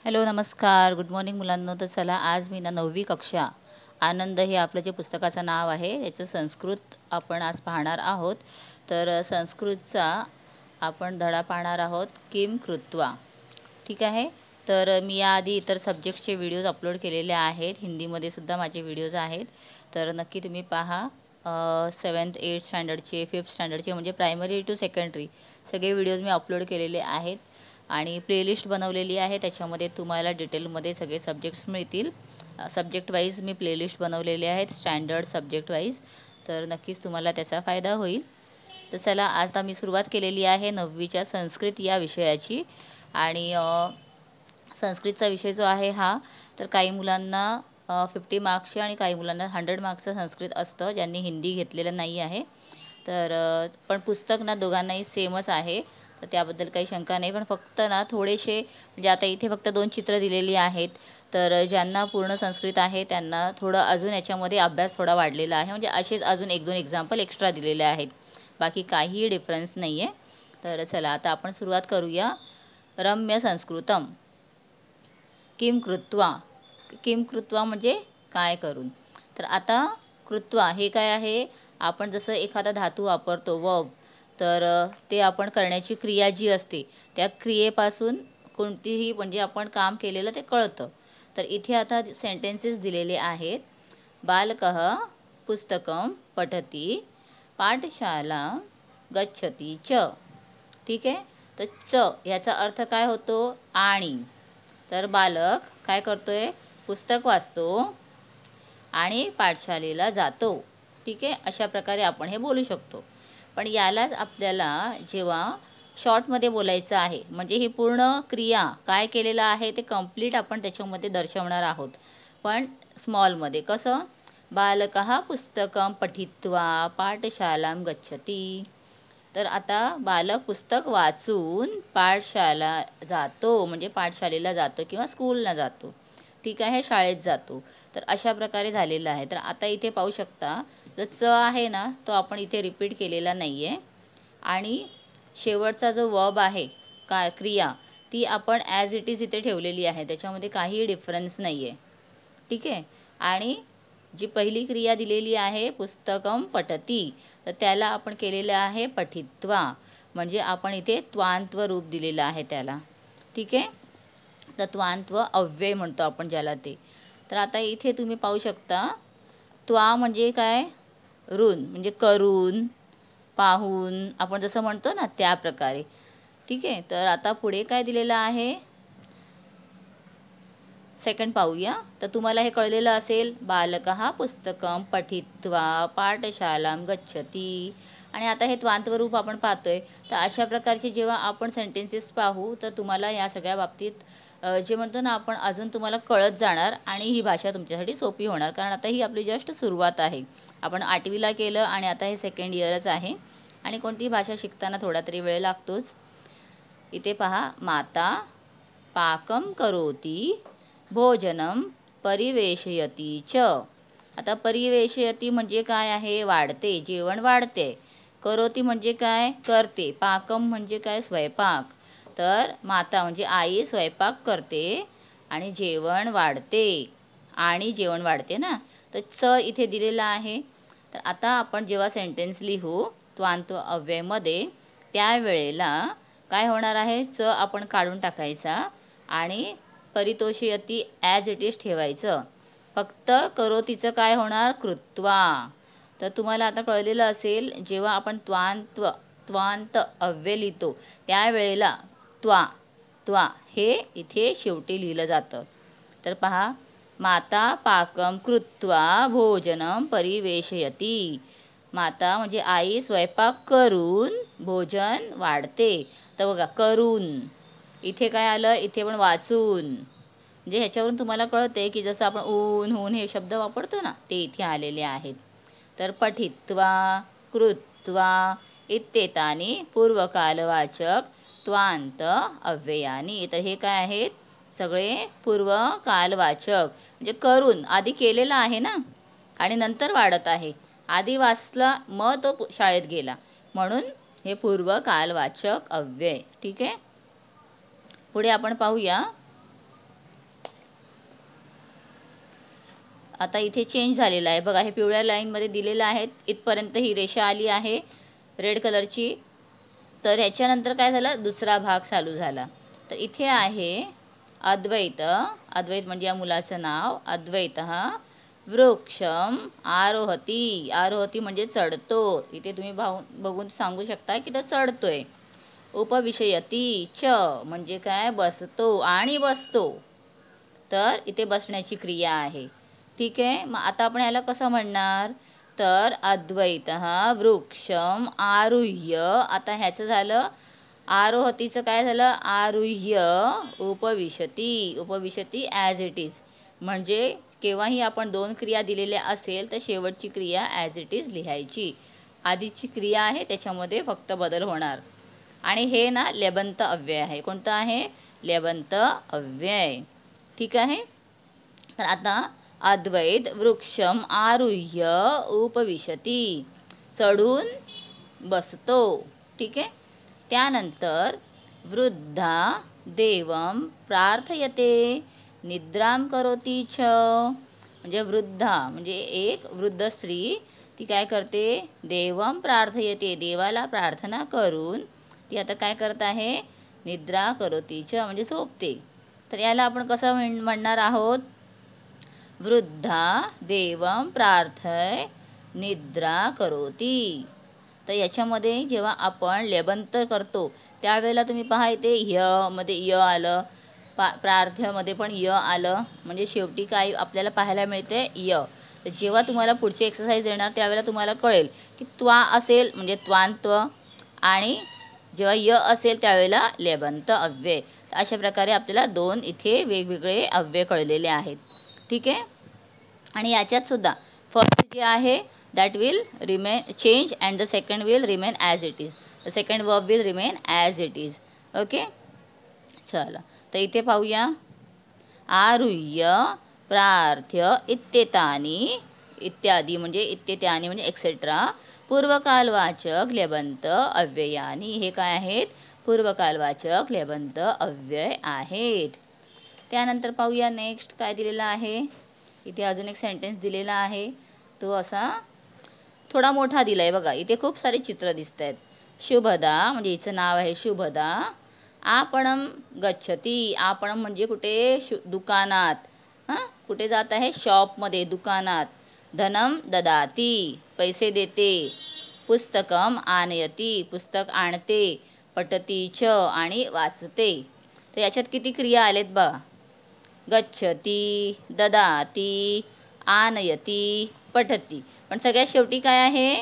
Hello नमस्कार good morning मुलांनो. तर चला आज मी ना 9वी कक्षा आनंद हे आपलं जे पुस्तकाचं नाव आहे याचं संस्कृत आपण आज पाहणार आहोत. तर संस्कृतचा आपण धडा पाहणार आहोत किम कृत्वा. ठीक आहे. तर मी याआधी इतर सब्जेक्ट्सचे व्हिडिओज अपलोड केलेले आहेत. हिंदीमध्ये सुद्धा माझे व्हिडिओज आहेत. तर नक्की तुम्ही पहा. 7th 8th स्टँडर्डचे 5th स्टँडर्डचे म्हणजे प्रायमरी टू सेकंडरी सगळे व्हिडिओज मी अपलोड केलेले आहेत आणि प्लेलिस्ट बनवलेली आहे. त्याच्यामध्ये तुम्हाला डिटेलमध्ये सगळे सब्जेक्ट्स मिळतील. सब्जेक्ट वाईज मी प्लेलिस्ट बनवलेले आहेत स्टँडर्ड सब्जेक्ट वाईज. तर नक्कीच तुम्हाला त्याचा फायदा होईल. तर चला आता मी सुरुवात केलेली आहे 9वीच्या संस्कृत या विषयाची. आणि संस्कृतचा विषय जो आहे हा, तर काही मुलांना 50 मार्क्सचे आणि काही मुलांना 100 मार्क्सचं संस्कृत असतं ज्यांनी हिंदी घेतलेलं नाही आहे. तर पण पुस्तक ना दोघांनाही सेमच आहे. तर त्याबद्दल काही शंका नाही. पण फक्त ना थोडेसे म्हणजे आता इथे फक्त 2 चित्र दिलेली आहेत. तर ज्यांना पूर्ण संस्कृत आहे त्यांना थोडं अजून याच्यामध्ये अभ्यास थोडा वाढलेला आहे. म्हणजे असेच अजून 1-2 एक्झाम्पल एक्स्ट्रा दिलेले आहेत. बाकी काहीही डिफरन्स नाही आहे. तर चला आता आपण सुरुवात करूया. रम्य संस्कृतम किम कृत्वा. किम कृत्वा म्हणजे काय करून. तर आता कृत्वा हे काय आहे. आपण जसं एखादा धातू वापरतो वर्ब, तर ते आपण करण्याची क्रिया जी असते त्या क्रियेपासून कोणतीही म्हणजे आपण काम केलेलं ते कळतं. तर इथे आता सेंटेन्सेस दिलेले आहेत. बालकः पुस्तकं पठती पाठशाला गच्छती च. ठीक आहे. तर च याचा अर्थ काय होतो आणि. तर बालक काय करतोय, पुस्तक वाचतो आणि पाठशालेला जातो. ठीक आहे. अशा प्रकारे आपण हे बोलू शकतो. पण यालाच आपल्याला जेव्हा शॉर्टमध्ये बोलायचं आहे म्हणजे ही पूर्ण क्रिया काय केलेलं आहे ते कंप्लीट आपण त्याच्यामध्ये दर्शवणार आहोत. पण स्मॉलमध्ये कसं, बालकः पुस्तकं पठित्वा पाठशालां गच्छति. तर आता बालक पुस्तक वाचून पाठशाला जातो म्हणजे पाठशालेला जातो किंवा स्कूलला जातो. ठीक आहे, शाळेत जातो. तर अशा प्रकारे झालेलं आहे. तर आता इथे पाहू शकता जो च आहे ना तो आपण इथे रिपीट केलेला नाही आहे. आणि शेवटचा जो वर्ब आहे काय क्रिया ती आपण ॲज इट इज इथे ठेवलेली आहे. त्याच्यामध्ये काही डिफरन्स नाही आहे. ठीक आहे. आणि जी पहिली क्रिया दिलेली आहे पुस्तकं पठती, तर त्याला आपण केलेलं आहे पठित्वा. म्हणजे आपण इथे त्वांत्व रूप दिलेलं आहे त्याला. ठीक आहे. तत्वांत्व अव्यय म्हणतो आपण ज्याला ते. तर आता इथे तुम्ही पाहू शकता त्वा म्हणजे काय, रून म्हणजे करून पाहून आपण जसं म्हणतो ना त्या प्रकारे. ठीक आहे. तर आता पुढे काय दिलेलं आहे सेकंड पाहूया. तर तुम्हाला हे कळलेलं असेल. बालकः पुस्तकं पठित्वा पाठशालां गच्छति. आणि आता हे त्वांत्व रूप आपण पाहतोय. तर अशा प्रकारचे जेव्हा आपण सेंटेन्सेस पाहू तर तुम्हाला या सगळ्या बाबतीत जे म्हणतो ना आपण अजून तुम्हाला कळत जाणार आणि ही भाषा तुमच्यासाठी सोपी होणार. कारण आता ही आपली जस्ट सुरुवात आहे. आपण 8वीला केलं आणि आता हे सेकंड इयरच आहे. आणि कोणतीही भाषा शिकताना थोडा तरी वेळ लागतोच. इथे पहा, माता पाकं करोति भोजनं परिवेशयती च. आता परिवेशयती म्हणजे काय आहे, वाढते, जेवण वाढते. करोती म्हणजे काय, करते. पाकम म्हणजे काय, स्वयंपाक. तर माता म्हणजे आई स्वयंपाक करते आणि जेवण वाढते. आणि जेवण वाढते ना, तर च इथे दिलेला आहे. तर आता आपण जेव्हा सेंटेन्स लिहू त्वांत्व अव्ययमध्ये त्यावेळेला काय होणार आहे, च आपण काढून टाकायचा आणि परितोषयती ॲज इट इज ठेवायचं. फक्त करोतीचं काय होणार, कृत्वा. तर तुम्हाला आता कळलेलं असेल जेव्हा आपण त्वांत अव्यय लिहितो त्यावेळेला त्वा त्वा हे इथे शेवटी लिहिलं जातं. तर पहा, माता पाकं कृत्वा भोजनं परिवेशयती. माता म्हणजे आई स्वयंपाक करून भोजन वाढते. तर बघा करून इथे काय आलं, इथे पण वाचून. म्हणजे ह्याच्यावरून तुम्हाला कळते की जसं आपण ऊन होऊन हे शब्द वापरतो ना ते इथे आलेले आहेत. तर पठित्वा कृत्वा इत्येतानी पूर्वकालवाचक त्वांत अव्ययानी. तर हे काय आहेत, सगळे पूर्वकालवाचक म्हणजे करून आधी केलेलं आहे ना आणि नंतर वाढत आहे. आधी वाचला मग तो शाळेत गेला म्हणून हे पूर्वकालवाचक अव्यय. ठीक आहे. पुढे आपण पाहूया आता इथे चेंज झालेला आहे बघा, हे पिवळ्या लाईनमध्ये दिलेलं आहे, इथपर्यंत ही रेषा आली आहे रेड कलरची. तर ह्याच्यानंतर काय झालं, दुसरा भाग चालू झाला. तर इथे आहे अद्वैत. अद्वैत म्हणजे या मुलाचं नाव. अद्वैत हा वृक्षम आरोहती. आरोहती म्हणजे चढतो. इथे तुम्ही बघून सांगू शकता की तो चढतोय. उपविशयती च म्हणजे काय, बसतो आणि बसतो. तर इथे बसण्याची क्रिया आहे. ठीक आहे, मग आता आपण ह्याला कसं म्हणणार, तर अद्वैत वृक्षम आरुह्य. आता ह्याचं झालं आरोहतीचं काय झालं, आरुह्य उपविशती. उपविशती ॲज इट इज, म्हणजे केव्हाही आपण दोन क्रिया दिलेल्या असेल तर शेवटची क्रिया ॲज इट इज लिहायची. आधीची क्रिया आहे त्याच्यामध्ये फक्त बदल होणार. आणि हे ना लेबंत अव्यय आहे. कोणतं आहे, लेबंत अव्यय. ठीक आहे. तर आता अद्वैत वृक्षम आरुह्य उपविशती, चढून बसतो. ठीक आहे. त्यानंतर वृद्धा देवं प्रार्थयते निद्राम करोती च, म्हणजे वृद्धा म्हणजे एक वृद्ध स्त्री, ती काय करते, देवं प्रार्थयते, देवाला प्रार्थना करून ती आता काय करत आहे, निद्रा करोती च म्हणजे झोपते. तर याला आपण कसं म्हणणार आहोत, वृद्धा देवं प्रार्थय निद्रा करोती. तर याच्यामध्ये जेव्हा आपण लेबंत करतो त्यावेळेला तुम्ही पहा इथे य मध्ये य आलं, प्रार्थ्यमध्ये पण य आलं, म्हणजे शेवटी काय आपल्याला पाहायला मिळते य. तर जेव्हा तुम्हाला पुढची एक्सरसाइज येणार त्यावेळेला तुम्हाला कळेल की त्वा असेल म्हणजे त्वांत्व, आणि जेव्हा य असेल त्यावेळेला लेबंत अव्यय. अशा प्रकारे आपल्याला दोन इथे वेगवेगळे अव्यय कळलेले आहेत. ठीक आहे. आणि याच्यात सुद्धा फर्स्ट जे आहे that will remain change and the second will remain as it is. The second verb will remain as it is. Okay, चला. तर इथे पाहूया, आरुह्य प्रार्थ्य इत्येतानी, इत्यादी म्हणजे इत्येत्यानी म्हणजे एक्सेट्रा पूर्वकालवाचक लेबंत अव्ययानी. हे काय आहेत, पूर्वकालवाचक लेबंत अव्यय आहेत. त्यानंतर पाहूया नेक्स्ट काय दिलेलं आहे. इथे अजून एक सेंटेन्स दिलेला आहे, तो असा थोडा मोठा दिला आहे बघा. इथे खूप सारे चित्र दिसत आहेत. शुभदा म्हणजे हिचं नाव आहे शुभदा. आपणम गच्छती. आपणम म्हणजे कुठे, दुकानात. कुठे जात आहे, शॉपमध्ये, दुकानात. धनम ददाती पैसे देते. पुस्तकम आनयती पुस्तक आणते. पठती च आणि वाचते. तर याच्यात किती क्रिया आलेत बघा, गच्छती, ददाती, आनयती, पठती. पण सगळ्यात शेवटी काय आहे,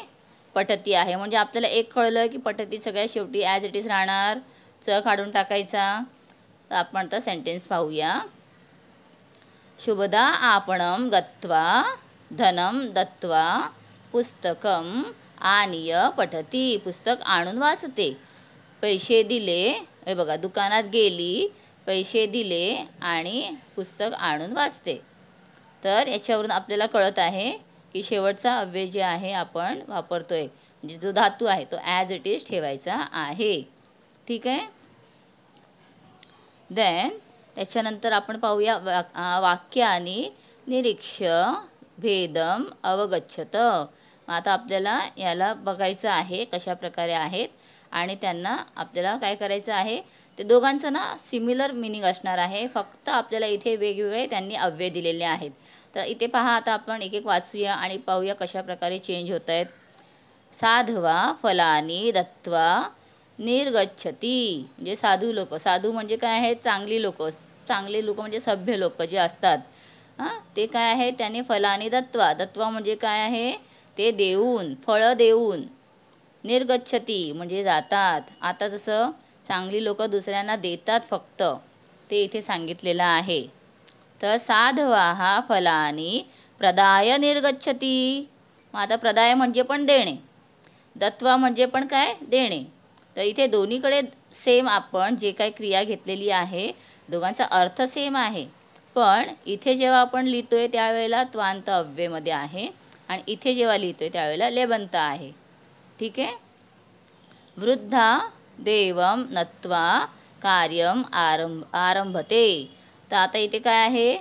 पठती आहे. म्हणजे आपल्याला एक कळलं की पठती सगळ्यात शेवटी ॲज इट इज राहणार, च काढून टाकायचा. तर आपण तर सेंटेन्स पाहूया. शुभदा आपणम गत्वा धनम दत्वा पुस्तकम आनीय पठती. पुस्तक आणून वाचते. पैसे दिले, हे बघा दुकानात गेली, पैसे दिले आणि पुस्तक आणून वाचते. तर याच्यावरून आपल्याला कळत आहे की शेवटचा अव्यय जे आहे आपण वापरतोय, म्हणजे जो धातू आहे तो ॲज इट इज ठेवायचा आहे. ठीक आहे. देन त्याच्यानंतर आपण पाहूया वाक्यानी निरीक्ष्य भेदम अवगच्छत. आता आपल्याला याला बघायचं आहे कशा प्रकारे आहेत आणि त्यांना आपल्याला काय करायचं आहे, ते दोघांचं ना सिमिलर मिनिंग असणार आहे, फक्त आपल्याला इथे वेगवेगळे त्यांनी अव्यय दिलेले आहेत. तर इथे पहा, आता आपण एक एक वाचूया आणि पाहूया कशा प्रकारे चेंज होत आहेत. साधवा फलानी दत्वा निर्गच्छती म्हणजे साधू लोक. साधू म्हणजे काय आहे, चांगली लोक. चांगले लोक म्हणजे सभ्य लोक जे असतात, ते काय आहे, त्याने फलानी दत्वा. दत्वा म्हणजे काय आहे, ते देऊन, फळं देऊन. निर्गच्छती म्हणजे जातात. आता जसं चांगली लोक दुसऱ्यांना देतात फक्त, ते इथे सांगितलेलं आहे. तर साधवा फलानी प्रदाय निर्गच्छती. मग आता प्रदाय म्हणजे पण देणे, दत्वा म्हणजे पण काय, देणे. तर इथे दोन्हीकडे सेम आपण जे काही क्रिया घेतलेली आहे दोघांचा अर्थ सेम आहे, पण इथे जेव्हा आपण लिहितोय त्यावेळेला त्वांत अव्ययमध्ये आहे आणि इथे जेव्हा लिहितोय त्यावेळेला लेबंत आहे. ठीक आहे. वृद्धा देवं नत्वा कार्यम आरंभते. तर आता इथे काय आहे,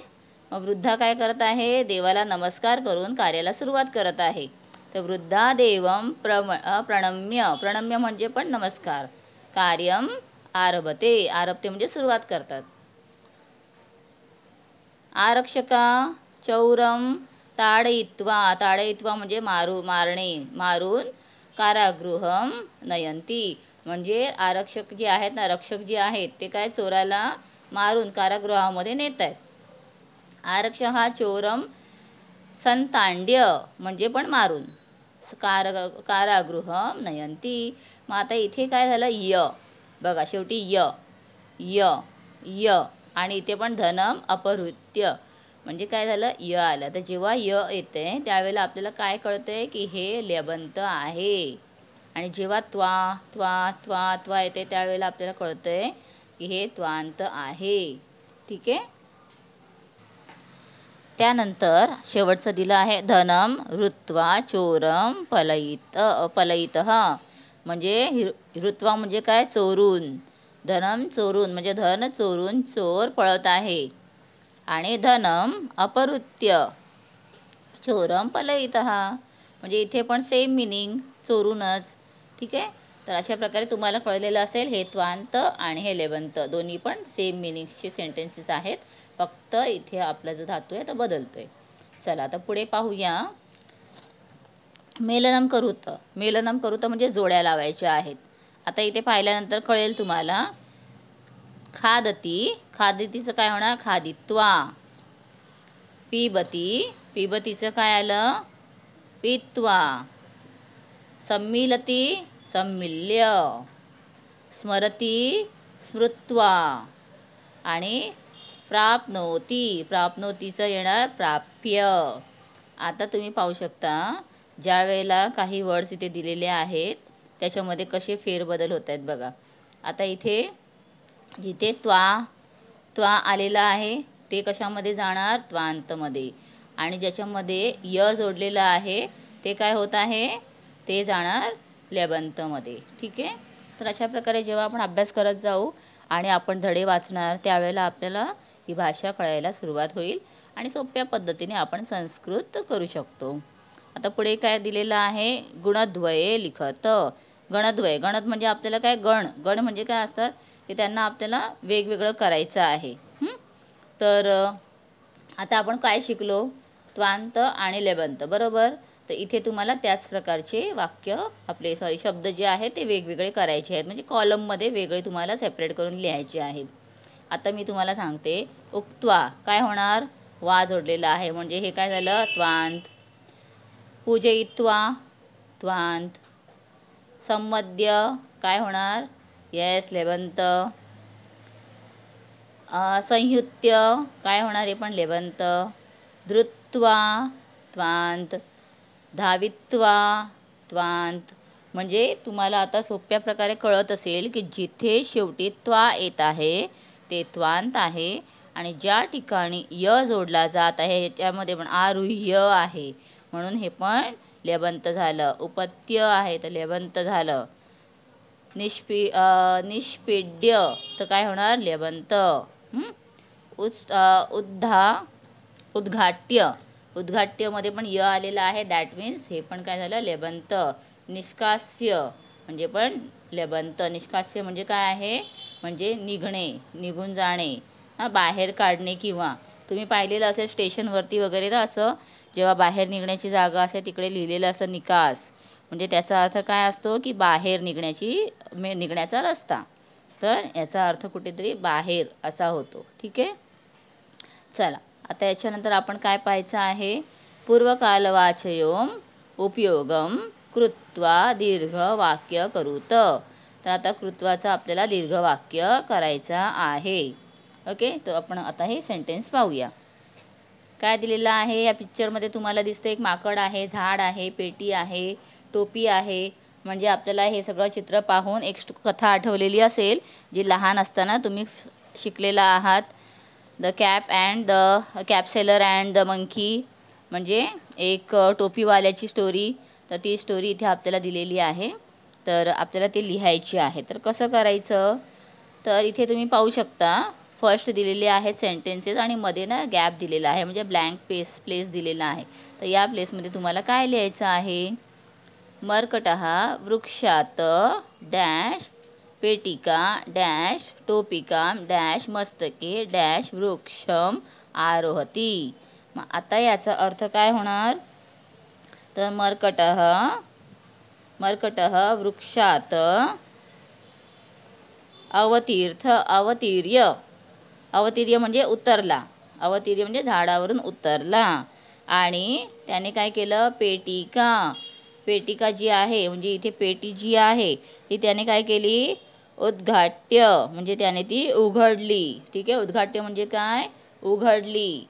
मग वृद्धा काय करत आहे? देवाला नमस्कार करून कार्याला सुरुवात करत आहे. तर वृद्धा देवम प्रणम्य, प्रणम्य म्हणजे पण नमस्कार, कार्यम आरभते, आरभते म्हणजे सुरुवात करतात. आरक्षका चौरम ताडयित्वा, ताडयित्वा म्हणजे मारणे, मारून कारागृहम नयंती, म्हणजे आरक्षक जे आहेत ना, रक्षक जे आहेत ते काय चोराला मारून कारागृहामध्ये नेत आहेत. आरक्ष हा चोरम संतांड्य म्हणजे पण मारून कारागृहम नयंती. मग आता इथे काय झालं? य बघा, शेवटी य य य आणि इथे पण धनम अपहृत्य म्हणजे काय झालं? य आलं. तर जेव्हा य येते त्यावेळेला आपल्याला काय कळतंय की हे लेबंत आहे. आणि जेव्हा त्वा त्वा त्वा त्वा येते त्यावेळेला आपल्याला कळतंय की हे त्वांत आहे. ठीक आहे. त्यानंतर शेवटचं दिलं आहे धनम ऋत्वा चोरम पलयितः, म्हणजे ऋत्वा म्हणजे काय? चोरून. धनम चोरून म्हणजे धन चोरून चोर पळत आहे. आणि धनम अपहृत्य चोरम पलयितः म्हणजे इथे पण सेम मिनिंग, चोरूनच. ठीक आहे. तर अशा प्रकारे तुम्हाला कळलेलं असेल हे त्वांत आणि हे लेबंत दोन्ही पण सेम मिनिंग्सचे सेंटेन्सेस आहेत, फक्त इथे आपला जो धातू आहे तो बदलतोय. चला आता पुढे पाहूया. मेलनम करुत, मेलनम करुत म्हणजे जोड्या लावायच्या आहेत. आता इथे पाहिल्यानंतर कळेल तुम्हाला. खादती, खादतीचं काय होणार? खादित्वा. पिबती, पिबतीचं काय आलं? पित्वा. सम्मिलती, सम्मिल्य. स्मरती, स्मृत्वा. आणि प्राप्नोती, प्राप्नोतीचं येणार प्राप्य. आता तुम्ही पाहू शकता ज्या वेळेला काही वर्ड्स इथे दिलेले आहेत त्याच्यामध्ये कसे फेरबदल होत आहेत बघा. आता इथे जिथे त्वा आलेला आहे ते कशामध्ये जाणार? त्वांतमध्ये. आणि ज्याच्यामध्ये य जोडलेलं आहे ते काय होत आहे? ते जाणार लेबंतमध्ये. ठीक आहे. तर अशा प्रकारे जेव्हा आपण अभ्यास करत जाऊ आणि आपण धडे वाचणार त्यावेळेला आपल्याला ही भाषा कळायला सुरुवात होईल आणि सोप्या पद्धतीने आपण संस्कृत करू शकतो. आता पुढे काय दिलेलं आहे? गुणद्वये लिखत. गणद्वय, गणत म्हणजे आपल्याला काय? गण म्हणजे काय असतात की त्यांना आपल्याला वेगवेगळं करायचं आहे. तर आता आपण काय शिकलो? त्वांत आणि लेबंत, बरोबर. तर इथे तुम्हाला त्याच प्रकारचे वाक्य आपले शब्द जे आहेत ते वेगवेगळे करायचे आहेत, म्हणजे कॉलममध्ये वेगळे तुम्हाला सेपरेट करून लिहायचे आहेत. आता मी तुम्हाला सांगते. उक्त्वा काय होणार? वा जोडलेला आहे म्हणजे हे काय झालं? त्वांत. पूजयित्वा त्वांत. संमद्य काय होणार? येस लेबंत. संयुत्य काय होणार? हे पण लेबंत. धृत्वा त्वांत. धावित्वा त्वांत. म्हणजे तुम्हाला आता सोप्या प्रकारे कळत असेल की जिथे शेवटी त्वा येत आहे ते त्वांत आहे आणि ज्या ठिकाणी य जोडला जात आहे त्यामध्ये पण आरुह्य आहे म्हणून हे पण लेबंत झालं. उपत्य आहे तर लेबंत झालं. निष्पीड्य तर काय होणार? लेबंत. उद्घाट्य, उद्घाट्यमध्ये पण य आलेला आहे, दॅट मीन्स हे पण काय झालं? लेबंत. निष्कास्य म्हणजे पण लेबंत. निष्कास्य म्हणजे काय आहे? म्हणजे निघणे, निघून जाणे, बाहेर काढणे. किंवा तुम्ही पाहिलेलं असेल स्टेशनवरती वगैरे ना, असं जेव्हा बाहेर निघण्याची जागा असेल तिकडे लिहिलेलं असं निकास, म्हणजे त्याचा अर्थ काय असतो की बाहेर निघण्याचा रस्ता. तर याचा अर्थ कुठेतरी बाहेर असा होतो. ठीक आहे. चला आता याच्यानंतर आपण काय पाहायचं आहे? पूर्वकालवाचयोम उपयोगम कृत्वा दीर्घ वाक्य करूत. तर आता कृत्वाचा आपल्याला दीर्घ वाक्य करायचा आहे. ओके. तर आपण आता हे सेंटेन्स पाहूया. काय दिलेलं आहे या पिक्चरमध्ये? तुम्हाला दिसतं एक माकड आहे, झाड आहे, पेटी आहे, टोपी आहे. म्हणजे आपल्याला हे सगळं चित्र पाहून एक कथा आठवलेली असेल जी लहान असताना तुम्ही शिकलेला आहात. The cap seller and the monkey, म्हणजे एक टोपीवाल्याची स्टोरी. तर ती स्टोरी इथे आपल्याला दिलेली आहे. तर आपल्याला ती लिहायची आहे. तर कसं करायचं? तर इथे तुम्ही पाहू शकता फर्स्ट दिलेले आहेत सेंटेन्सेस आणि मध्ये ना गॅप दिलेला आहे, म्हणजे ब्लँक प्लेस दिलेला आहे. तर या प्लेसमध्ये तुम्हाला काय लिहायचं आहे? मर्कटः वृक्षात डॅश पेटिका डॅश टोपिका डॅश मस्तके डॅश वृक्षम आरोहती. मग आता याचा अर्थ काय होणार? तर मर्कटः वृक्षात अवतीर्य म्हणजे उतरला, अवतीर्य म्हणजे झाडावरून उतरला. आणि त्याने काय केलं? पेटिका जी आहे, म्हणजे इथे पेटी जी आहे ती त्याने काय केली? उद्घाट्य, म्हणजे त्याने ती उघडली. ठीक आहे, उद्घाट्य म्हणजे काय? उघडली.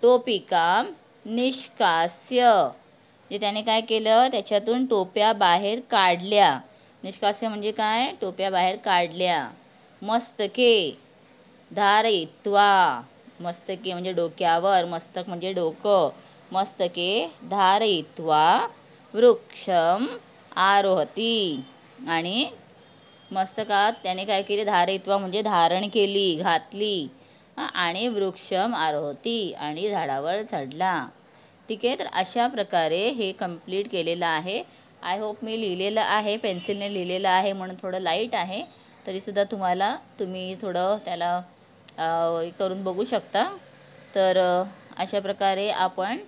टोपिका निष्कास्य, म्हणजे त्याने काय केलं? त्याच्यातून टोप्या बाहेर काढल्या. निष्कास्य म्हणजे काय? टोप्या बाहेर काढल्या. मस्तके धारयित्वा, मस्तके म्हणजे डोक्यावर, मस्तक म्हणजे डोकं, मस्तके धारयित्वा वृक्षम आरोहती. आणि मस्तकात त्याने काय केले? धारयित्वा म्हणजे धारण केली, घातली. आणि वृक्षम आरोहती आणि झाडावर चढला. ठीक आहे, तर अशा प्रकारे हे कंप्लीट केलेलं आहे. आय होप मी लिहिलेलं आहे, पेन्सिलने लिहिलेलं आहे म्हणून थोडं लाईट आहे, तरीसुद्धा तुम्ही थोडं त्याला करून बघू शकता. तर अशा प्रकारे आपण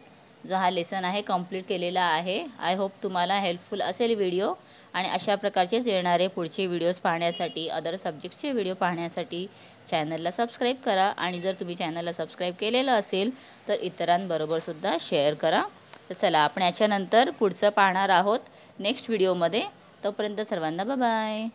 जो हा लेसन आहे कंप्लीट केलेला आहे. आय होप तुम्हाला हेल्पफुल असेल व्हिडिओ. आणि अशा प्रकारचेच येणारे पुढचे व्हिडिओज पाहण्यासाठी, अदर सब्जेक्टचे व्हिडिओ पाहण्यासाठी चॅनलला सबस्क्राईब करा. आणि जर तुम्ही चॅनलला सबस्क्राईब केलेलं असेल तर इतरांबरोबरसुद्धा शेअर करा. तर चला, आपण याच्यानंतर पुढचं पाहणार आहोत नेक्स्ट व्हिडिओमध्ये. तोपर्यंत सर्वांना बाय बाय.